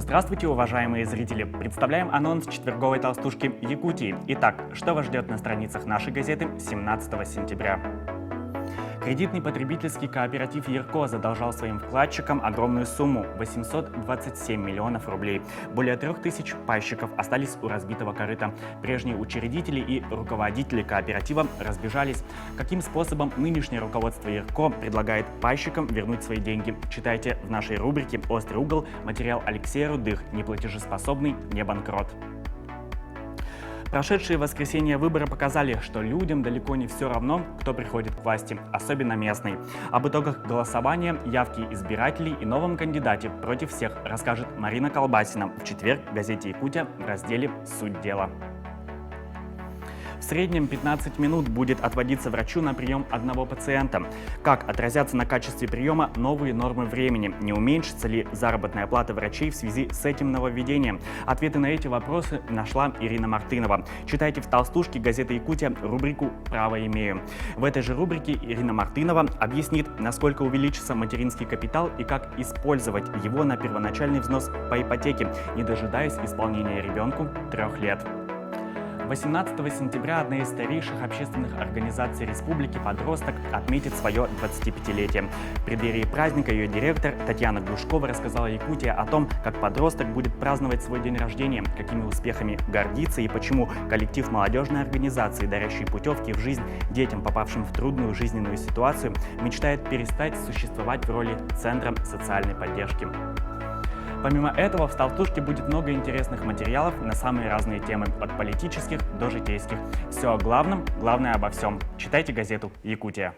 Здравствуйте, уважаемые зрители! Представляем анонс четверговой толстушки Якутии. Итак, что вас ждет на страницах нашей газеты 17 сентября? Кредитный потребительский кооператив «Ярко» задолжал своим вкладчикам огромную сумму – 827 миллионов рублей. Более 3000 пайщиков остались у разбитого корыта. Прежние учредители и руководители кооператива разбежались. Каким способом нынешнее руководство «Ярко» предлагает пайщикам вернуть свои деньги? Читайте в нашей рубрике «Острый угол» материал Алексея Рудых «Неплатежеспособный не банкрот». Прошедшие в воскресенье выборы показали, что людям далеко не все равно, кто приходит к власти, особенно местный. Об итогах голосования, явке избирателей и новом кандидате против всех расскажет Марина Колбасина в четверг в газете «Якутия» в разделе «Суть дела». В среднем 15 минут будет отводиться врачу на прием одного пациента. Как отразятся на качестве приема новые нормы времени? Не уменьшится ли заработная плата врачей в связи с этим нововведением? Ответы на эти вопросы нашла Ирина Мартынова. Читайте в толстушке газеты «Якутия» рубрику «Право имею». В этой же рубрике Ирина Мартынова объяснит, насколько увеличится материнский капитал и как использовать его на первоначальный взнос по ипотеке, не дожидаясь исполнения ребенку 3 лет. 18 сентября одна из старейших общественных организаций Республики «Подросток» отметит свое 25-летие. В преддверии праздника ее директор Татьяна Глушкова рассказала Якутии о том, как подросток будет праздновать свой день рождения, какими успехами гордится и почему коллектив молодежной организации, дарящий путевки в жизнь детям, попавшим в трудную жизненную ситуацию, мечтает перестать существовать в роли центра социальной поддержки. Помимо этого, в толстушке будет много интересных материалов на самые разные темы, от политических до житейских. Все о главном, главное обо всем. Читайте газету «Якутия».